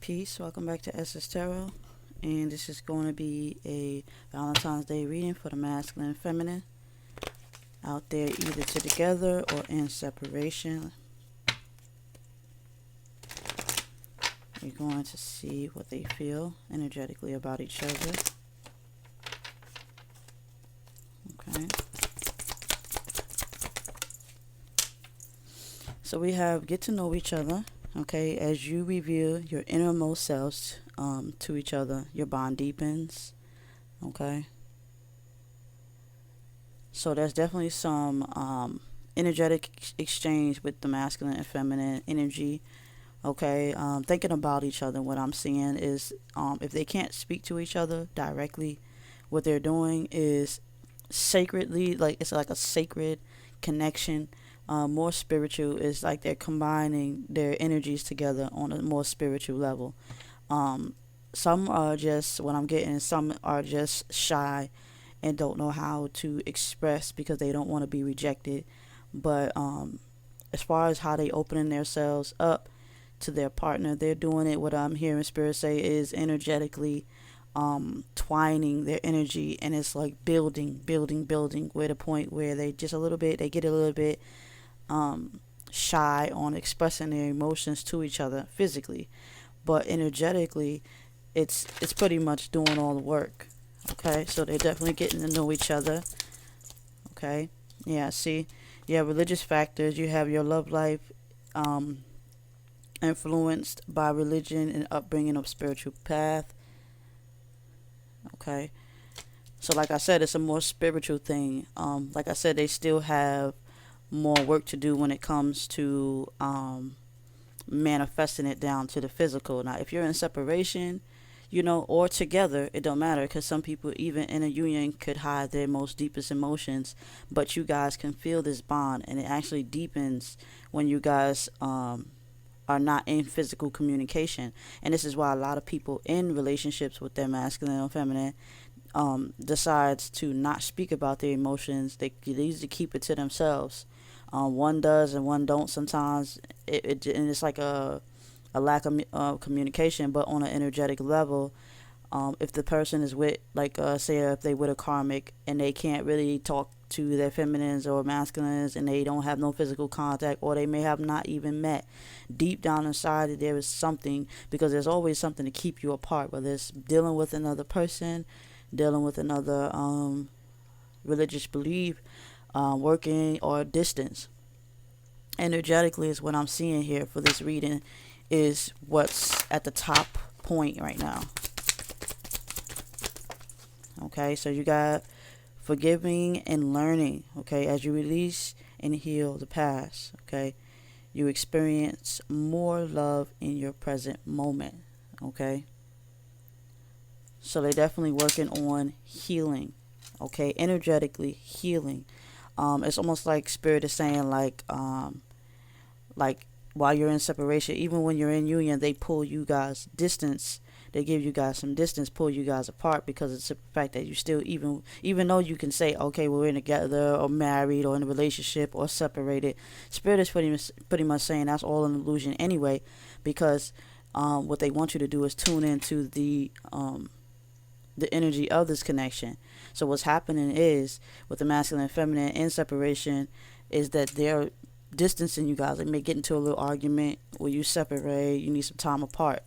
Peace. Welcome back to SS Tarot. And this is going to be a Valentine's Day reading for the masculine and feminine out there, either together or in separation. We're going to see what they feel energetically about each other. Okay. So we have get to know each other. Okay, as you reveal your innermost selves to each other, your bond deepens. Okay. So there's definitely some energetic exchange with the masculine and feminine energy. Okay, thinking about each other. What I'm seeing is if they can't speak to each other directly, what they're doing is sacredly, like it's like a sacred connection. More spiritual is like they're combining their energies together on a more spiritual level. Some are just, what I'm getting, some are just shy and don't know how to express because they don't want to be rejected. But as far as how they opening themselves up to their partner, they're doing it, what I'm hearing spirit say, is energetically twining their energy, and it's like building where the point where they just a little bit, they get a little bit shy on expressing their emotions to each other physically, but energetically it's pretty much doing all the work. Okay, so they're definitely getting to know each other. Okay, yeah, see, you have religious factors, you have your love life influenced by religion and upbringing of spiritual path. Okay, so like I said, it's a more spiritual thing. Like I said, they still have more work to do when it comes to manifesting it down to the physical. Now, if you're in separation, or together, it don't matter, because some people, even in a union, could hide their most deepest emotions, but you guys can feel this bond, and it actually deepens when you guys are not in physical communication. And this is why a lot of people in relationships with their masculine or feminine decides to not speak about their emotions. They usually keep it to themselves. One does and one don't sometimes. And it's like a lack of communication, but on an energetic level. If the person is with, like, say if they with a karmic and they can't really talk to their feminines or masculines, and they don't have no physical contact, or they may have not even met, deep down inside there is something, because there's always something to keep you apart, whether it's dealing with another person, dealing with another religious belief, working, or distance. Energetically is what I'm seeing here for this reading, is what's at the top point right now. Okay, so you got forgiving and learning. Okay, as you release and heal the past, okay, you experience more love in your present moment. Okay, so they're definitely working on healing. Okay, energetically healing. It's almost like spirit is saying, like while you're in separation, even when you're in union, they pull you guys distance. They give you guys some distance, pull you guys apart, because it's the fact that you still, even though you can say, okay, we're in together or married or in a relationship or separated, spirit is pretty much saying that's all an illusion anyway, because what they want you to do is tune into the energy of this connection. So what's happening is, with the masculine and feminine in separation, is that they're distancing you guys. They may get into a little argument where you separate, you need some time apart.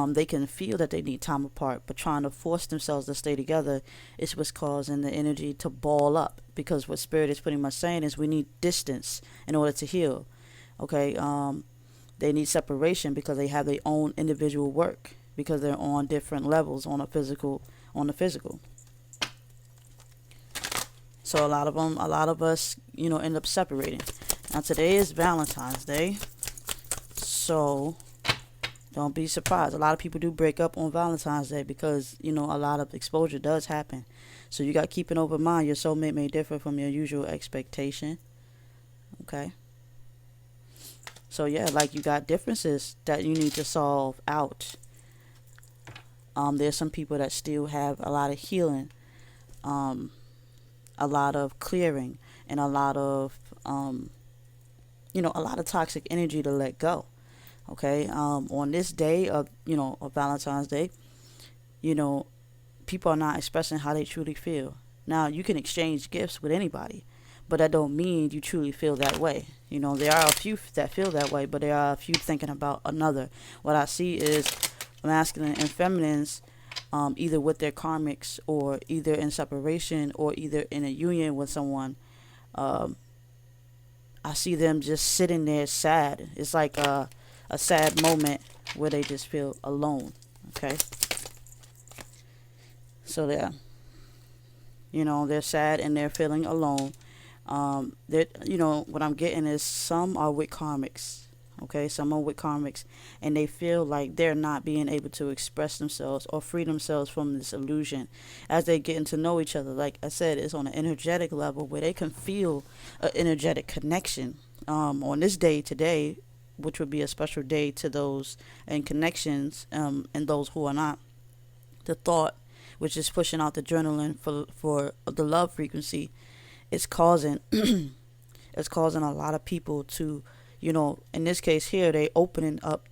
They can feel that they need time apart, but trying to force themselves to stay together is what's causing the energy to ball up, because what spirit is pretty much saying is we need distance in order to heal. Okay, they need separation because they have their own individual work, because they're on different levels on the physical. So a lot of us, end up separating. Now today is Valentine's Day, so don't be surprised. A lot of people do break up on Valentine's Day because, a lot of exposure does happen. So you got to keep an open mind. Your soulmate may differ from your usual expectation. Okay. So yeah, like, you got differences that you need to solve out. There's some people that still have a lot of healing, a lot of clearing, and a lot of toxic energy to let go. Okay, on this day of Valentine's Day, you know, people are not expressing how they truly feel. Now, you can exchange gifts with anybody, but that don't mean you truly feel that way. There are a few that feel that way, but there are a few thinking about another. What I see is masculine and feminines, either with their karmics or either in separation or either in a union with someone. Um, I see them just sitting there sad. It's like a sad moment where they just feel alone. Okay, so they're sad and they're feeling alone. What I'm getting is some are with karmics. Okay, some are with karmics, and they feel like they're not being able to express themselves or free themselves from this illusion as they getting to know each other. Like I said, it's on an energetic level where they can feel an energetic connection. On this day today, which would be a special day to those and connections, and those who are not, the thought, which is pushing out the adrenaline for the love frequency, it's causing it's causing a lot of people to, in this case here, they opening up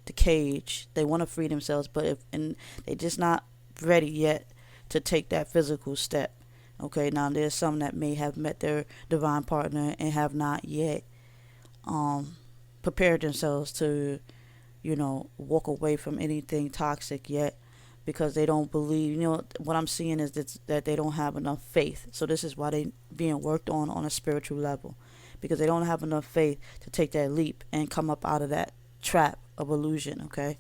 the cage. They want to free themselves, but and they just not ready yet to take that physical step. Okay, now there's some that may have met their divine partner and have not yet prepared themselves to, walk away from anything toxic yet, because they don't believe. What I'm seeing is that they don't have enough faith. So this is why they being worked on a spiritual level, because they don't have enough faith to take that leap and come up out of that trap of illusion. Okay.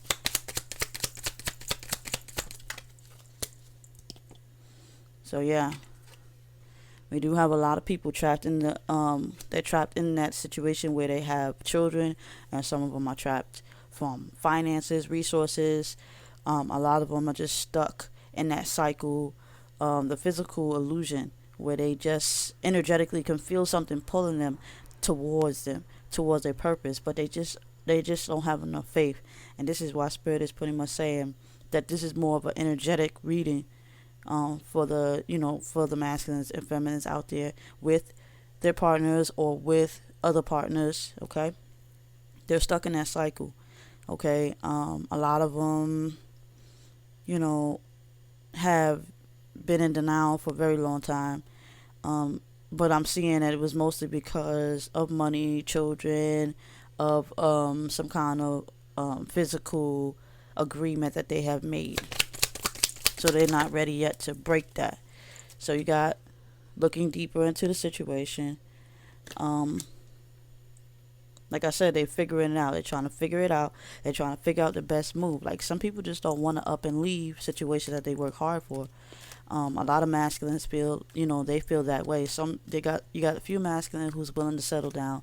So yeah, we do have a lot of people trapped in they're trapped in that situation where they have children, and some of them are trapped from finances, resources. A lot of them are just stuck in that cycle, the physical illusion, where they just energetically can feel something pulling them, towards their purpose, but they just don't have enough faith. And this is why Spirit is pretty much saying that this is more of an energetic reading, for the masculines and feminines out there with their partners or with other partners. Okay, they're stuck in that cycle. Okay, a lot of them, you know, have been in denial for a very long time. But I'm seeing that it was mostly because of money, children, of some kind of physical agreement that they have made. So they're not ready yet to break that. So you got looking deeper into the situation. Um, like I said, they're figuring it out. They're trying to figure it out. They're trying to figure out the best move. Like some people just don't want to up and leave situations that they work hard for. A lot of masculines feel, they feel that way. You got a few masculines who's willing to settle down,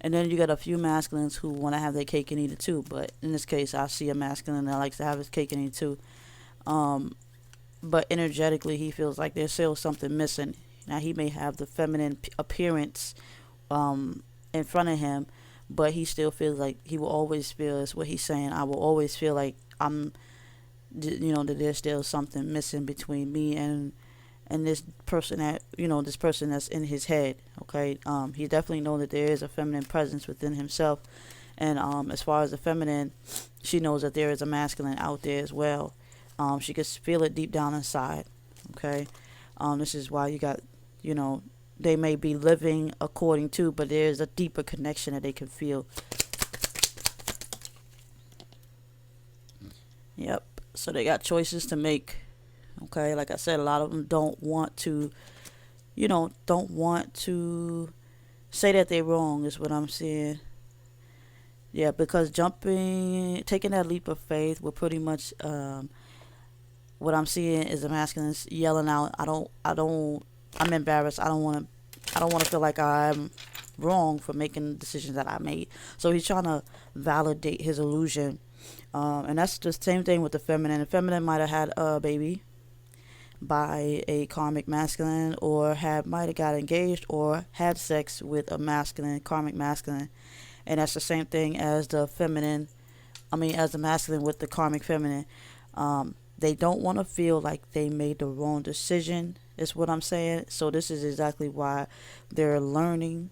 and then you got a few masculines who want to have their cake and eat it too. But in this case, I see a masculine that likes to have his cake and eat it too. Um, but energetically, he feels like there's still something missing. Now he may have the feminine appearance in front of him, but he still feels like he will always feel, is what he's saying. I will always feel like that there's still something missing between me and this person that's in his head. Okay, he definitely knows that there is a feminine presence within himself, and as far as the feminine, she knows that there is a masculine out there as well. She can feel it deep down inside. Okay, this is why you got, they may be living according to, but there's a deeper connection that they can feel. Yep. So they got choices to make. Okay, like I said, a lot of them don't want to, don't want to say that they're wrong, is what I'm saying. Yeah, because taking that leap of faith will pretty much, what I'm seeing is the masculines yelling out, I'm embarrassed. I don't want to feel like I'm wrong for making the decisions that I made. So he's trying to validate his illusion. And that's the same thing with the feminine. The feminine might have had a baby by a karmic masculine, or might have got engaged or had sex with a masculine, karmic masculine. And that's the same thing as the feminine, as the masculine with the karmic feminine. They don't want to feel like they made the wrong decision, is what I'm saying. So this is exactly why they're learning,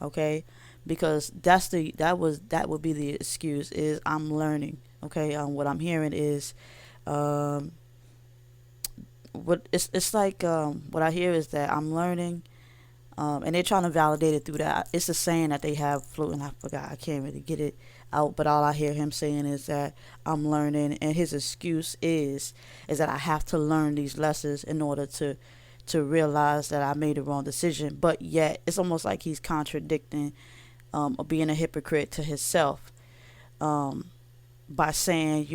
okay? because that would be the excuse, is I'm learning. Okay, what I'm hearing is, um, what it's like, what I hear is that I'm learning, and they're trying to validate it through that. It's a saying that they have floating. I forgot. I can't really get it out, but all I hear him saying is that I'm learning, and his excuse is that I have to learn these lessons in order to realize that I made the wrong decision. But yet, it's almost like he's contradicting, or being a hypocrite to himself, um, by saying,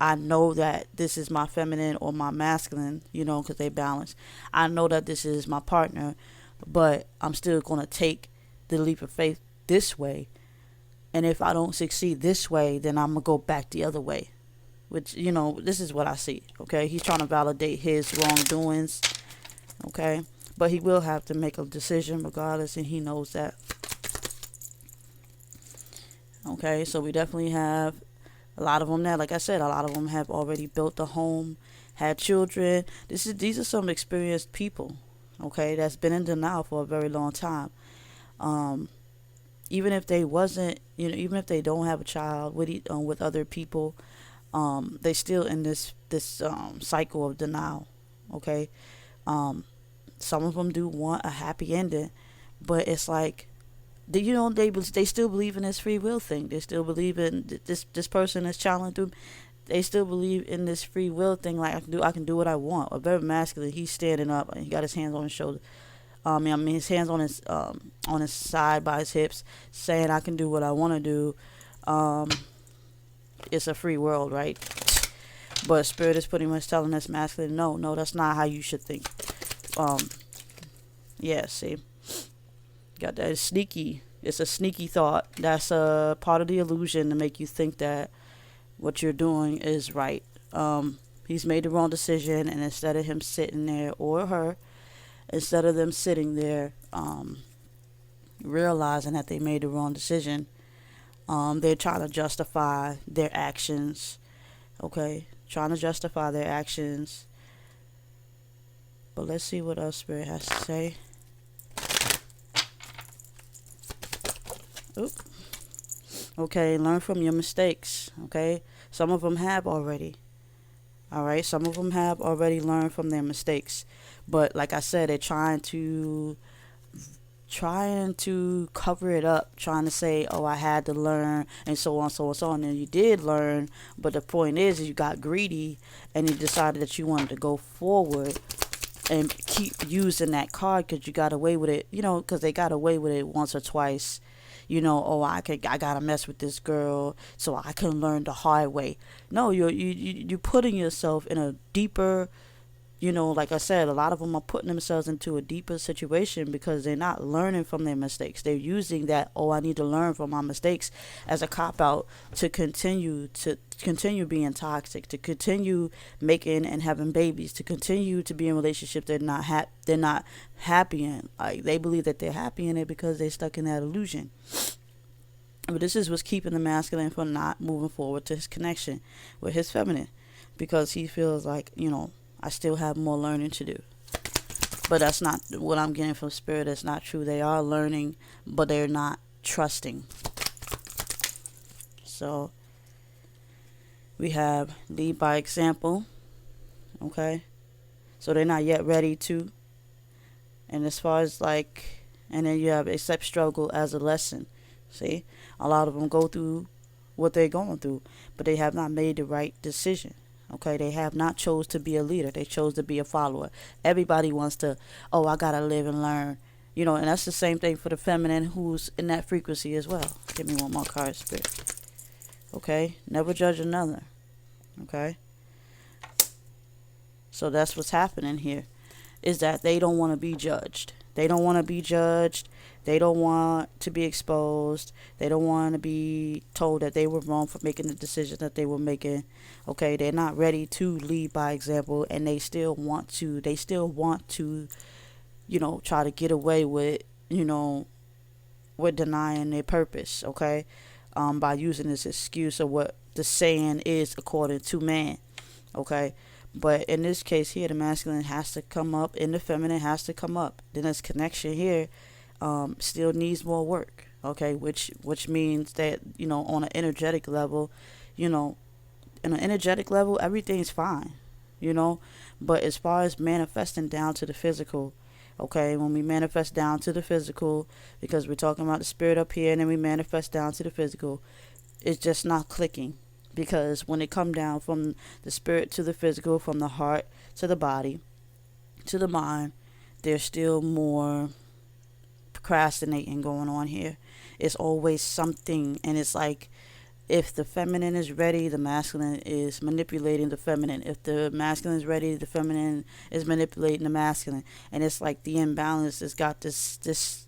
I know that this is my feminine or my masculine, because they balance. I know that this is my partner, but I'm still going to take the leap of faith this way. And if I don't succeed this way, then I'm going to go back the other way. Which, this is what I see. Okay. He's trying to validate his wrongdoings. Okay. But he will have to make a decision regardless, and he knows that. Okay. So we definitely have a lot of them that, like I said, a lot of them have already built a home, had children. These are some experienced people, okay, that's been in denial for a very long time. Um, Even if they wasn't, even if they don't have a child with other people, they still in this cycle of denial. Okay, um, some of them do want a happy ending, but it's like, they still believe in this free will thing. They still believe in this person is challenged through. They still believe in this free will thing. Like, I can do what I want. A very masculine. He's standing up and he got his hands on his shoulder. His hands on his side by his hips, saying, "I can do what I want to do." Um, it's a free world, right? But spirit is pretty much telling us masculine, no, no, that's not how you should think. Um, yeah, see, got that. It's sneaky. It's a sneaky thought. That's a part of the illusion to make you think that what you're doing is right. He's made the wrong decision, and instead of him sitting there, or her, instead of them sitting there, realizing that they made the wrong decision, they're trying to justify their actions. Okay, trying to justify their actions. But let's see what else Spirit has to say. Oop. Okay, learn from your mistakes. Okay, some of them have already. All right, some of them have already learned from their mistakes. But like I said, they're trying to cover it up, trying to say, "Oh, I had to learn," and so on, so on, so on. And you did learn, but the point is you got greedy and you decided that you wanted to go forward and keep using that card because you got away with it. Because they got away with it once or twice. Oh, I gotta mess with this girl so I can learn the hard way. No, you're putting yourself in a deeper, like I said, a lot of them are putting themselves into a deeper situation because they're not learning from their mistakes. They're using that, "Oh, I need to learn from my mistakes," as a cop out to continue being toxic, to continue making and having babies, to continue to be in relationships they're not happy in. Like, they believe that they're happy in it because they're stuck in that illusion. But this is what's keeping the masculine from not moving forward to his connection with his feminine, because he feels like, I still have more learning to do. But that's not what I'm getting from Spirit. That's not true. They are learning, but they're not trusting. So we have lead by example. Okay. So they're not yet ready to. And as far as and then you have accept struggle as a lesson. See, a lot of them go through what they're going through, but they have not made the right decision. Okay, they have not chose to be a leader. They chose to be a follower. Everybody wants to, "Oh, I gotta live and learn." And that's the same thing for the feminine who's in that frequency as well. Give me one more card, Spirit. Okay, never judge another. Okay, so that's what's happening here, is that they don't want to be judged. They don't want to be judged. They don't want to be exposed. They don't want to be told that they were wrong for making the decisions that they were making. Okay, they're not ready to lead by example, and they still want to. They still want to, try to get away with, with denying their purpose. Okay, by using this excuse of what the saying is according to man. Okay. But in this case here, the masculine has to come up and the feminine has to come up. Then this connection here still needs more work. Okay, which means that, on an energetic level, you know in an energetic level, everything's fine, you know. But as far as manifesting down to the physical, okay, when we manifest down to the physical, because we're talking about the spirit up here, and then we manifest down to the physical, it's just not clicking. Because when it come down from the spirit to the physical, from the heart to the body to the mind, there's still more procrastinating going on here. It's always something, and it's like, if the feminine is ready, the masculine is manipulating the feminine. If the masculine is ready, the feminine is manipulating the masculine. And it's like the imbalance has got this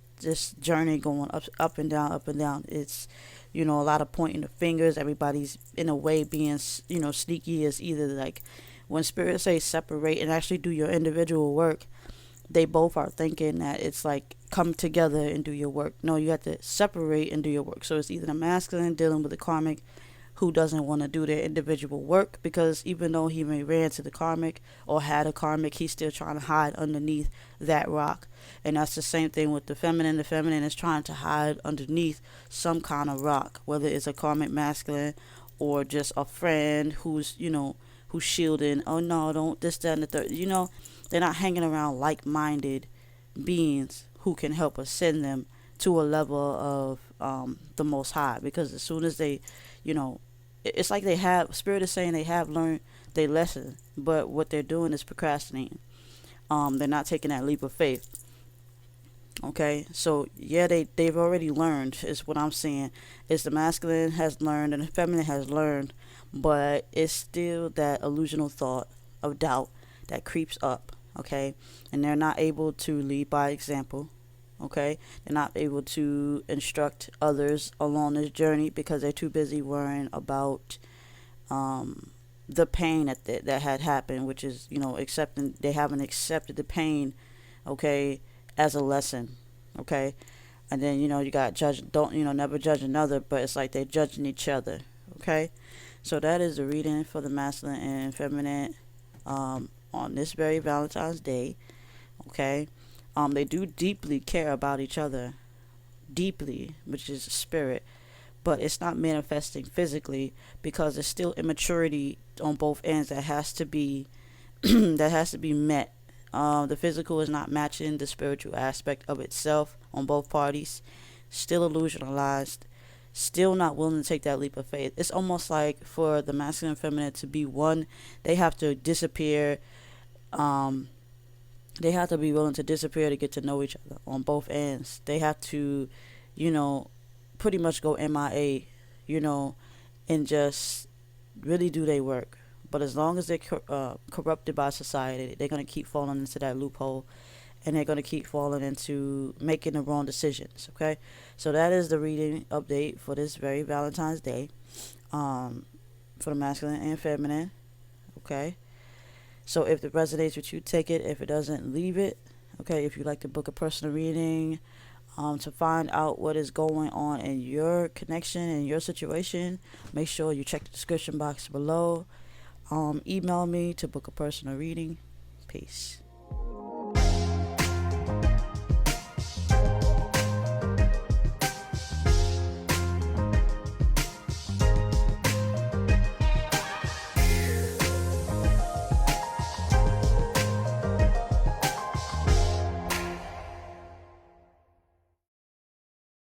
journey going up and down, up and down. It's, a lot of pointing the fingers. Everybody's in a way being, sneaky. As either like when spirit say separate and actually do your individual work, they both are thinking that it's like come together and do your work. No, you have to separate and do your work. So it's either the masculine dealing with the karmic who doesn't want to do their individual work, because even though he may ran to the karmic or had a karmic, he's still trying to hide underneath that rock. And that's the same thing with the feminine. The feminine is trying to hide underneath some kind of rock, whether it's a karmic masculine or just a friend who's shielding. Oh no, don't this, that, and the third. They're not hanging around like-minded beings who can help ascend them to a level of the Most High. Because as soon as they, it's like they have, Spirit is saying they have learned their lesson, but what they're doing is procrastinating. They're not taking that leap of faith. Okay, so yeah, they've already learned, is what I'm saying. Is the masculine has learned and the feminine has learned, but it's still that illusional thought of doubt that creeps up. Okay, and they're not able to lead by example. Okay, they're not able to instruct others along this journey because they're too busy worrying about the pain that had happened, which is, accepting. They haven't accepted the pain, okay, as a lesson. Okay, and then, you got judge, don't, never judge another, but it's like they're judging each other. Okay, so that is the reading for the masculine and feminine on this very Valentine's Day. Okay, they do deeply care about each other, deeply, which is spirit, but it's not manifesting physically because there's still immaturity on both ends that has to be that has to be met. The physical is not matching the spiritual aspect of itself on both parties. Still illusionalized. Still not willing to take that leap of faith. It's almost like for the masculine and feminine to be one, they have to disappear. They have to be willing to disappear to get to know each other on both ends. They have to, pretty much go MIA, and just really do their work. But as long as they're corrupted by society, they're going to keep falling into that loophole, and they're going to keep falling into making the wrong decisions. Okay, so that is the reading update for this very Valentine's Day, for the masculine and feminine. Okay, so if it resonates with you, take it. If it doesn't, leave it. Okay, if you'd like to book a personal reading, to find out what is going on in your connection and your situation, make sure you check the description box below. Email me to book a personal reading. Peace.